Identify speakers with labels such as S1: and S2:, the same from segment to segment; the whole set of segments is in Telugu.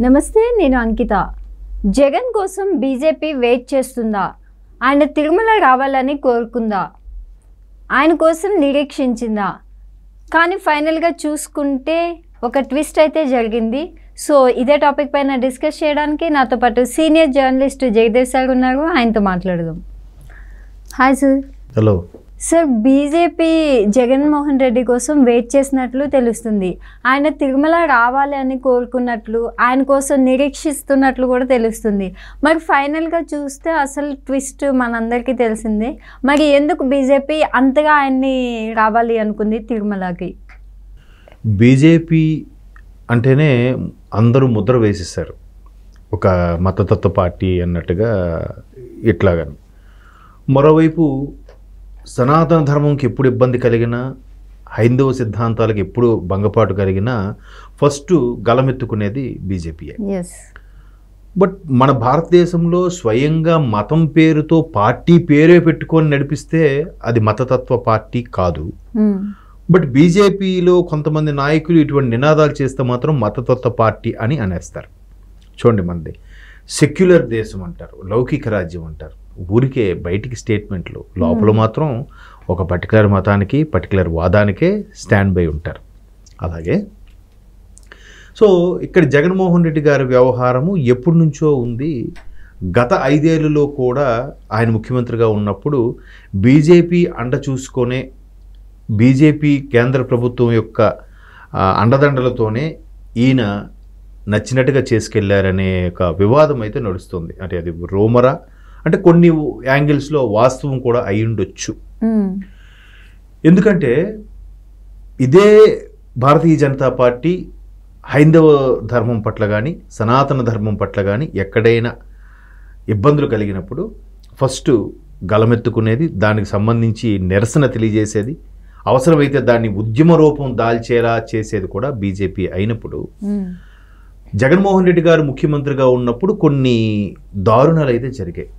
S1: నమస్తే, నేను అంకిత. జగన్ కోసం బీజేపీ వెయిట్ చేస్తుందా? ఆయన తిరుమల రావాలని కోరుకుందా? ఆయన కోసం నిరీక్షించిందా? కానీ ఫైనల్గా చూసుకుంటే ఒక ట్విస్ట్ అయితే జరిగింది. సో ఇదే టాపిక్ పైన డిస్కస్ చేయడానికి నాతో పాటు సీనియర్ జర్నలిస్ట్ జగదేవ్ సార్ ఉన్నారు. ఆయనతో మాట్లాడదాం. Hi sir.
S2: Hello
S1: sir, BJP Jaganmohan Reddy కోసం వెయిట్ చేసినట్లు తెలుస్తుంది. ఆయన తిరుమల రావాలి అని కోరుకున్నట్లు, ఆయన కోసం నిరీక్షిస్తున్నట్లు కూడా తెలుస్తుంది. మరి ఫైనల్గా చూస్తే అసలు ట్విస్ట్ మనందరికీ తెలిసిందే. మరి ఎందుకు బీజేపీ అంతగా ఆయన్ని రావాలి అనుకుంది తిరుమలకి?
S2: బీజేపీ అంటేనే అందరూ ముద్ర వేసేసారు, ఒక మతతత్వ పార్టీ అన్నట్టుగా. ఇట్లాగని మరోవైపు సనాతన ధర్మంకి ఎప్పుడు ఇబ్బంది కలిగినా, హైందవ సిద్ధాంతాలకు ఎప్పుడు భంగపాటు కలిగినా ఫస్ట్ గలమెత్తుకునేది బీజేపీయే. బట్ మన భారతదేశంలో స్వయంగా మతం పేరుతో పార్టీ పేరే పెట్టుకొని నడిపిస్తే అది మతతత్వ పార్టీ కాదు. బట్ బీజేపీలో కొంతమంది నాయకులు ఇటువంటి నినాదాలు చేస్తే మాత్రం మతతత్వ పార్టీ అని అనేస్తారు. చూడండి, మనది సెక్యులర్ దేశం అంటారు, లౌకిక రాజ్యం అంటారు. ఊరికే బయటికి స్టేట్మెంట్లు, లోపల మాత్రం ఒక పర్టికులర్ మతానికి, పర్టికులర్ వాదానికే స్టాండ్ బై ఉంటారు. అలాగే సో ఇక్కడ జగన్మోహన్ రెడ్డి గారి వ్యవహారము ఎప్పటి నుంచో ఉంది. గత 5 ఏళ్లలో కూడా ఆయన ముఖ్యమంత్రిగా ఉన్నప్పుడు బీజేపీ అండ చూసుకొనే, బీజేపీ కేంద్ర ప్రభుత్వం యొక్క అండదండలతోనే ఈయన నచ్చినట్టుగా చేసుకెళ్లారనే ఒక వివాదం అయితే నడుస్తుంది. అంటే అది రోమరా అంటే కొన్ని యాంగిల్స్లో వాస్తవం కూడా అయి ఉండొచ్చు. ఎందుకంటే ఇదే భారతీయ జనతా పార్టీ హైందవ ధర్మం పట్ల కానీ, సనాతన ధర్మం పట్ల కానీ ఎక్కడైనా ఇబ్బందులు కలిగినప్పుడు ఫస్ట్ గలమెత్తుకునేది, దానికి సంబంధించి నిరసన తెలియజేసేది, అవసరమైతే దాన్ని ఉద్యమ రూపం దాల్చేలా చేసేది కూడా బీజేపీ అయినప్పుడు, జగన్మోహన్ రెడ్డి గారు ముఖ్యమంత్రిగా ఉన్నప్పుడు కొన్ని దారుణాలు అయితే జరిగాయి.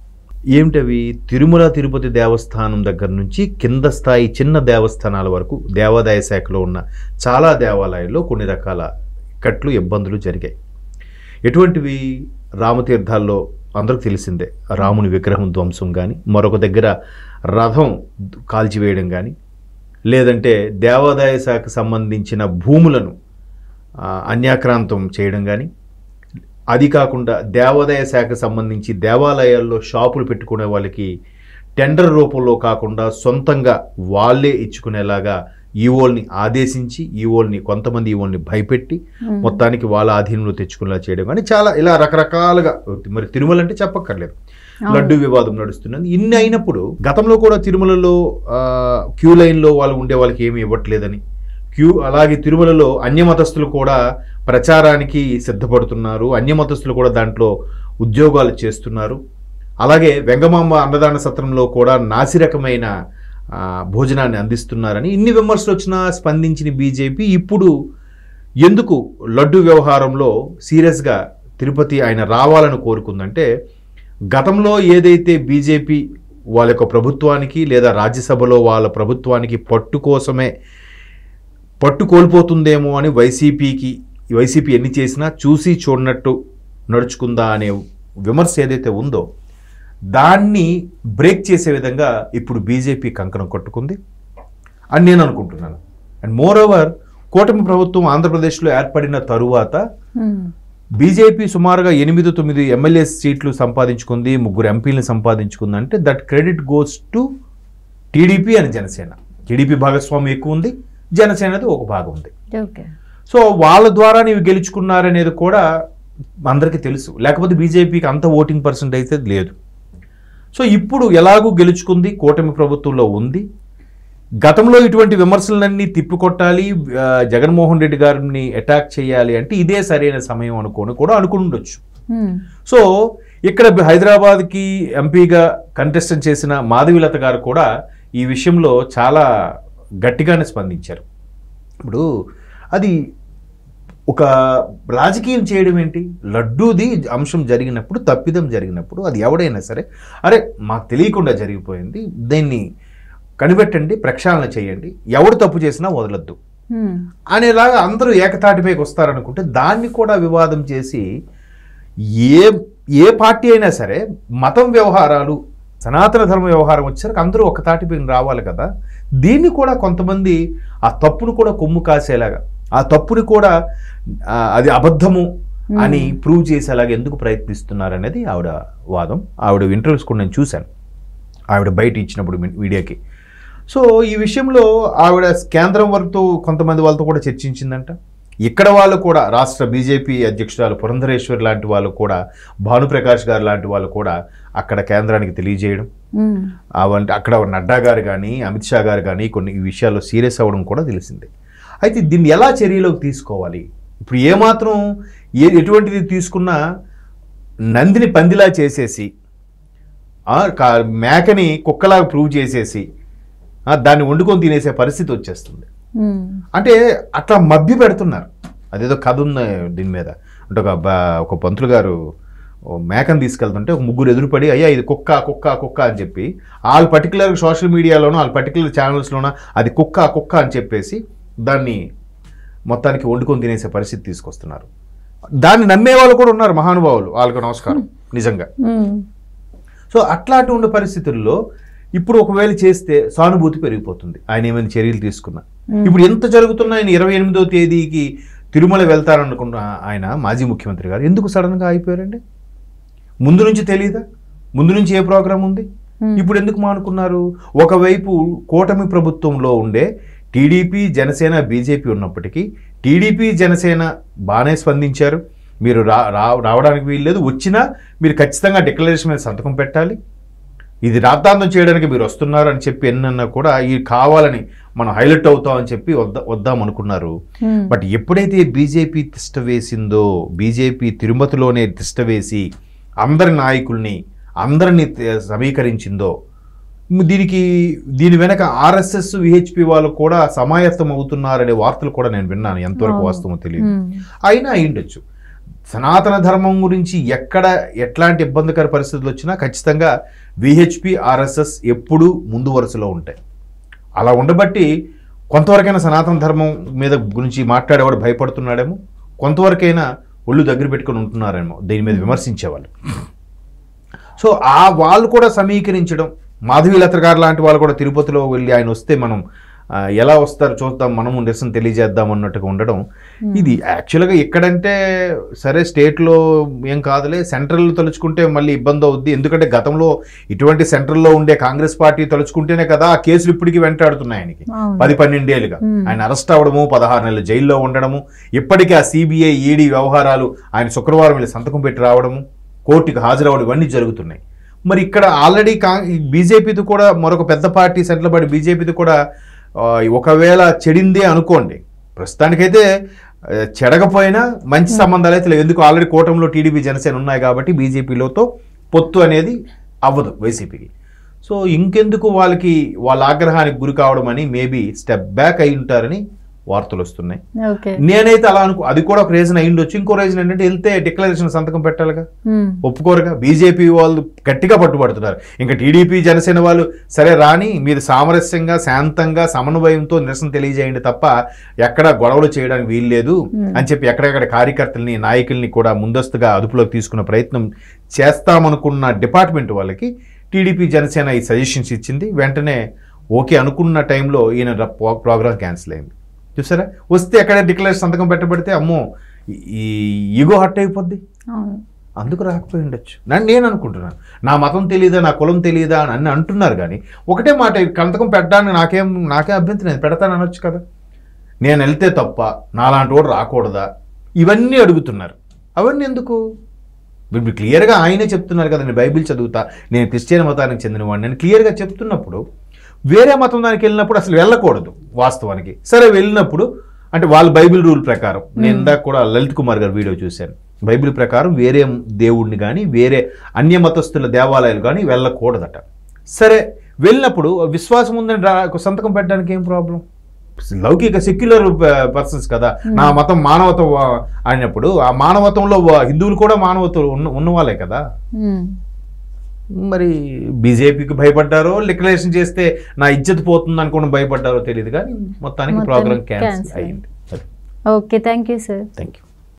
S2: ఏమిటవి? తిరుమల తిరుపతి దేవస్థానం దగ్గర నుంచి కింద స్థాయి చిన్న దేవస్థానాల వరకు దేవాదాయ శాఖలో ఉన్న చాలా దేవాలయాల్లో కొన్ని రకాల ఇక్కట్లు, ఇబ్బందులు జరిగాయి. ఎటువంటివి? రామతీర్థాల్లో అందరికి తెలిసిందే, రాముని విగ్రహం ధ్వంసం కానీ, మరొక దగ్గర రథం కాల్చివేయడం కానీ, లేదంటే దేవాదాయ శాఖకు సంబంధించిన భూములను అన్యాక్రాంతం చేయడం కానీ, అది కాకుండా దేవాదాయ శాఖకు సంబంధించి దేవాలయాల్లో షాపులు పెట్టుకునే వాళ్ళకి టెండర్ రూపంలో కాకుండా సొంతంగా వాళ్ళే ఇచ్చుకునేలాగా ఈవోల్ని ఆదేశించి, కొంతమంది ఈవోల్ని భయపెట్టి మొత్తానికి వాళ్ళ ఆధీనంలో తెచ్చుకునేలా చేయడం కానీ, చాలా ఇలా రకరకాలుగా. మరి తిరుమల అంటే చెప్పక్కర్లేదు, లడ్డు వివాదం నడుస్తున్నది. ఇన్ని అయినప్పుడు గతంలో కూడా తిరుమలలో క్యూ లైన్లో వాళ్ళు ఉండే వాళ్ళకి ఏమీ ఇవ్వట్లేదని, అలాగే తిరుమలలో అన్యమతస్థులు కూడా ప్రచారానికి సిద్ధపడుతున్నారు, అన్యమతస్థులు కూడా దాంట్లో ఉద్యోగాలు చేస్తున్నారు. అలాగే వెంగమాంబ అన్నదాన సత్రంలో కూడా నాసిరకమైన భోజనాన్ని అందిస్తున్నారని ఇన్ని విమర్శలు వచ్చినా స్పందించిన బీజేపీ ఇప్పుడు ఎందుకు లడ్డు వ్యవహారంలో సీరియస్గా తిరుపతి ఆయన రావాలని కోరుకుందంటే, గతంలో ఏదైతే బీజేపీ వాళ్ళ యొక్క ప్రభుత్వానికి లేదా రాజ్యసభలో వాళ్ళ ప్రభుత్వానికి పట్టు కోల్పోతుందేమో అని వైసీపీ ఎన్ని చేసినా చూసి చూడనట్టు నడుచుకుందా అనే విమర్శ ఏదైతే ఉందో దాన్ని బ్రేక్ చేసే విధంగా ఇప్పుడు బీజేపీ కంకణం కట్టుకుంది అని నేను అనుకుంటున్నాను. అండ్ మోర్ ఓవర్, కూటమి ప్రభుత్వం ఆంధ్రప్రదేశ్లో ఏర్పడిన తరువాత బీజేపీ సుమారుగా 8-9 ఎమ్మెల్యే సీట్లు సంపాదించుకుంది, 3 ఎంపీలను సంపాదించుకుంది. అంటే that credit goes to TDP అని జనసేన. టీడీపీ భాగస్వామ్యం ఎక్కువ ఉంది, జనసేనది ఒక భాగం ఉంది. సో వాళ్ళ ద్వారా నీవు గెలుచుకున్నారనేది కూడా అందరికీ తెలుసు. లేకపోతే బీజేపీకి అంత ఓటింగ్ పర్సెంట్ అయితే లేదు. సో ఇప్పుడు ఎలాగూ గెలుచుకుంది, కూటమి ప్రభుత్వంలో ఉంది. గతంలో ఇటువంటి విమర్శలన్నీ తిప్పికొట్టాలి, జగన్మోహన్ రెడ్డి గారిని అటాక్ చేయాలి అంటే ఇదే సరైన సమయం అనుకుండొచ్చు. సో ఇక్కడ హైదరాబాద్కి ఎంపీగా కంటెస్టెంట్ చేసిన మాధవీలత గారు కూడా ఈ విషయంలో చాలా గట్టిగానే స్పందించారు. ఇప్పుడు అది ఒక రాజకీయం చేయడం ఏంటి? లడ్డూది అంశం జరిగినప్పుడు, తప్పిదం జరిగినప్పుడు అది ఎవడైనా సరే, అరే మాకు తెలియకుండా జరిగిపోయింది, దీన్ని కనిపెట్టండి, ప్రక్షాళన చేయండి, ఎవడు తప్పు చేసినా వదలొద్దు. అనేలాగా అందరూ ఏకతాటిపైకి వస్తారనుకుంటే దాన్ని కూడా వివాదం చేసి ఏ పార్టీ అయినా సరే మతం వ్యవహారాలు సనాతన ధర్మ వ్యవహారం వచ్చేసరికి అందరూ ఒక తాటిపై రావాలి కదా. దీన్ని కూడా కొంతమంది ఆ తప్పును కూడా కొమ్ము కాసేలాగా, ఆ తప్పుని కూడా అది అబద్ధము అని ప్రూవ్ చేసేలాగా ఎందుకు ప్రయత్నిస్తున్నారు అనేది ఆవిడ వాదం. ఆవిడ ఇంటర్వ్యూస్ కూడా నేను చూశాను, ఆవిడ బయట ఇచ్చినప్పుడు మీడియాకి. సో ఈ విషయంలో ఆవిడ కేంద్రం వరకు కొంతమంది వాళ్ళతో కూడా చర్చించిందంట. ఇక్కడ వాళ్ళు కూడా రాష్ట్ర బీజేపీ అధ్యక్షురాలు పురంధరేశ్వరి లాంటి వాళ్ళు కూడా, భానుప్రకాష్ గారు లాంటి వాళ్ళు కూడా అక్కడ కేంద్రానికి తెలియజేయడం, అక్కడ నడ్డా గారు కానీ అమిత్ షా గారు కానీ కొన్ని ఈ విషయాల్లో సీరియస్ అవ్వడం కూడా తెలిసిందే. అయితే దీన్ని ఎలా చర్యలోకి తీసుకోవాలి? ఇప్పుడు ఏమాత్రం ఎటువంటిది తీసుకున్నా నందిని పందిలా చేసేసి, మేకని కుక్కలాగా ప్రూవ్ చేసేసి దాన్ని వండుకొని తినేసే పరిస్థితి వచ్చేస్తుంది. అంటే అట్లా మభ్య పెడుతున్నారు. అదేదో కథ ఉంది దీని మీద. అంటే ఒక పంతులు గారు మేకను తీసుకెళ్తుంటే ఒక ముగ్గురు ఎదురుపడి అయ్యా ఇది కుక్క కుక్క కుక్క అని చెప్పి వాళ్ళ పర్టికులర్ సోషల్ మీడియాలోనో వాళ్ళ పర్టికులర్ ఛానల్స్లోనో అది కుక్క కుక్క అని చెప్పేసి దాన్ని మొత్తానికి వండుకొని తినేసే పరిస్థితి తీసుకొస్తున్నారు. దాన్ని నమ్మే వాళ్ళు కూడా ఉన్నారు, మహానుభావులు, వాళ్ళకు నమస్కారం నిజంగా. సో అట్లాంటి ఉండే పరిస్థితుల్లో ఇప్పుడు ఒకవేళ చేస్తే సానుభూతి పెరిగిపోతుంది, ఆయన ఏమైనా చర్యలు తీసుకున్నా. ఇప్పుడు ఎంత జరుగుతున్నా ఆయన 28వ తేదీకి తిరుమల వెళ్తారనుకున్న ఆయన మాజీ ముఖ్యమంత్రి గారు ఎందుకు సడన్గా అయిపోయారండి? ముందు నుంచి తెలియదా? ముందు నుంచి ఏ ప్రోగ్రాం ఉంది? ఇప్పుడు ఎందుకు మానుకున్నారు? ఒకవైపు కూటమి ప్రభుత్వంలో ఉండే టీడీపీ జనసేన బీజేపీ ఉన్నప్పటికీ టీడీపీ జనసేన బాగానే స్పందించారు, మీరు రావడానికి వీల్లేదు, వచ్చినా మీరు ఖచ్చితంగా డిక్లరేషన్ మీద సంతకం పెట్టాలి, ఇది రాద్ధాంతం చేయడానికి మీరు వస్తున్నారు అని చెప్పి ఎన్నన్నా కూడా ఇది కావాలని మనం హైలైట్ అవుతామని చెప్పి వద్దామనుకున్నారు. బట్ ఎప్పుడైతే బీజేపీ తిష్ట వేసిందో, బీజేపీ తిరుమతిలోనే తిష్ట వేసి అందరి నాయకుల్ని అందరినీ సమీకరించిందో, దీని వెనక ఆర్ఎస్ఎస్ విహెచ్పి వాళ్ళు కూడా సమాయత్తం అవుతున్నారనే వార్తలు కూడా నేను విన్నాను. ఎంతవరకు వాస్తవం తెలియదు, అయినా అయ్యుండొచ్చు. సనాతన ధర్మం గురించి ఎక్కడ ఎట్లాంటి ఇబ్బందికర పరిస్థితులు వచ్చినా ఖచ్చితంగా విహెచ్పి ఆర్ఎస్ఎస్ ఎప్పుడూ ముందు వరుసలో ఉంటాయి. అలా ఉండబట్టి కొంతవరకైనా సనాతన ధర్మం మీద గురించి మాట్లాడేవాడు భయపడుతున్నాడేమో, కొంతవరకైనా ఒళ్ళు దగ్గర పెట్టుకుని ఉంటున్నారేమో దీని మీద విమర్శించేవాళ్ళు. సో వాళ్ళు కూడా సమీకరించడం, మాధవీలత గారు లాంటి వాళ్ళు కూడా తిరుపతిలో వెళ్ళి ఆయన వస్తే మనం ఎలా వస్తారో చూద్దాం, మనము నిరసన తెలియజేద్దాం అన్నట్టుగా ఉండడం. ఇది యాక్చువల్గా ఎక్కడంటే సరే స్టేట్లో ఏం కాదులే, సెంట్రల్ తలుచుకుంటే మళ్ళీ ఇబ్బంది అవుద్ది. ఎందుకంటే గతంలో ఇటువంటి సెంట్రల్లో ఉండే కాంగ్రెస్ పార్టీ తలుచుకుంటేనే కదా ఆ కేసులు ఇప్పటికీ వెంటాడుతున్నాయి ఆయనకి. 10-12 ఏళ్ళుగా ఆయన అరెస్ట్ అవ్వడము, 16 నెలలు జైల్లో ఉండడము, ఇప్పటికీ ఆ సిబిఐ ఈడీ వ్యవహారాలు ఆయన శుక్రవారం వెళ్ళి సంతకం పెట్టి రావడము, కోర్టుకు హాజరవడం, ఇవన్నీ జరుగుతున్నాయి. మరి ఇక్కడ ఆల్రెడీ బీజేపీతో కూడా మరొక పెద్ద పార్టీ సెంట్రల్ పార్టీ బీజేపీతో కూడా ఒకవేళ చెడిందే అనుకోండి, ప్రస్తుతానికైతే చెడకపోయినా మంచి సంబంధాలు అయితే లేవు. ఎందుకు ఆల్రెడీ కూటమిలో టీడీపీ జనసేన ఉన్నాయి కాబట్టి బీజేపీలతో పొత్తు అనేది అవ్వదు వైసీపీకి. సో ఇంకెందుకు వాళ్ళ ఆగ్రహానికి గురి కావడం అని మేబీ స్టెప్ బ్యాక్ అయి ఉంటారని వార్తలు వస్తున్నాయి. నేనైతే అలా అది కూడా ఒక రీజన్ అయి ఉండొచ్చు. ఇంకో రీజన్ ఏంటంటే వెళ్తే డిక్లరేషన్ సంతకం పెట్టాలిగా, ఒప్పుకోరుగా. బీజేపీ వాళ్ళు గట్టిగా పట్టుబడుతున్నారు. ఇంకా టీడీపీ జనసేన వాళ్ళు సరే రాని, మీరు సామరస్యంగా శాంతంగా సమన్వయంతో నిరసన తెలియజేయండి తప్ప ఎక్కడ గొడవలు చేయడానికి వీల్లేదు అని చెప్పి ఎక్కడెక్కడ కార్యకర్తల్ని నాయకుల్ని కూడా ముందస్తుగా అదుపులోకి తీసుకున్న ప్రయత్నం చేస్తామనుకున్న డిపార్ట్మెంట్ వాళ్ళకి టీడీపీ జనసేన ఈ సజెషన్స్ ఇచ్చింది. వెంటనే ఓకే అనుకున్న టైంలో ఈయన ప్రోగ్రామ్ క్యాన్సిల్ అయింది. చూసారా, వస్తే ఎక్కడ డిక్లరేషన్ సంతకం పెట్టబడితే అమ్మో ఈ ఈగో హర్ట్ అయిపోద్ది, అందుకు రాకపోయి ఉండొచ్చు నేను అనుకుంటున్నాను. నా మతం తెలియదా, నా కులం తెలియదా అని అన్నీ అంటున్నారు. కానీ ఒకటే మాట, సంతకం పెట్టడానికి నాకే అభ్యంతరం, నేను పెడతాను అనొచ్చు కదా. నేను వెళ్తే తప్ప, నాలాంటి వాడు రాకూడదా, ఇవన్నీ అడుగుతున్నారు. అవన్నీ ఎందుకు? మీరు క్లియర్గా ఆయనే చెప్తున్నారు కదా, నేను బైబిల్ చదువుతా, నేను క్రిస్టియన్ మతానికి చెందినవాడిని నేను క్లియర్గా చెప్తున్నప్పుడు వేరే మతం దానికి వెళ్ళినప్పుడు అసలు వెళ్ళకూడదు వాస్తవానికి. సరే వెళ్ళినప్పుడు అంటే వాళ్ళ బైబిల్ రూల్ ప్రకారం, నేను ఇందాక కూడా లలిత్ కుమార్ గారు వీడియో చూశాను, బైబిల్ ప్రకారం వేరే దేవుడిని కానీ వేరే అన్య మతస్థుల దేవాలయాలు కానీ వెళ్ళకూడదట. సరే వెళ్ళినప్పుడు విశ్వాసం ఉందని సంతకం పెట్టడానికి ఏం ప్రాబ్లం? లౌకిక సెక్యులర్ పర్సన్స్ కదా, నా మతం మానవత్వం అయినప్పుడు ఆ మానవత్వంలో హిందువులు కూడా మానవత్వం ఉన్నవాళ్ళే కదా. మరి బీజేపీకి భయపడ్డారో, డిక్లరేషన్ చేస్తే నా ఇజ్జత్ పోతుంది అనుకోవడం భయపడ్డారో తెలియదు, కానీ మొత్తానికి ప్రోగ్రామ్ క్యాన్సిల్ అయింది.
S1: Okay, thank you sir.
S2: Thank you.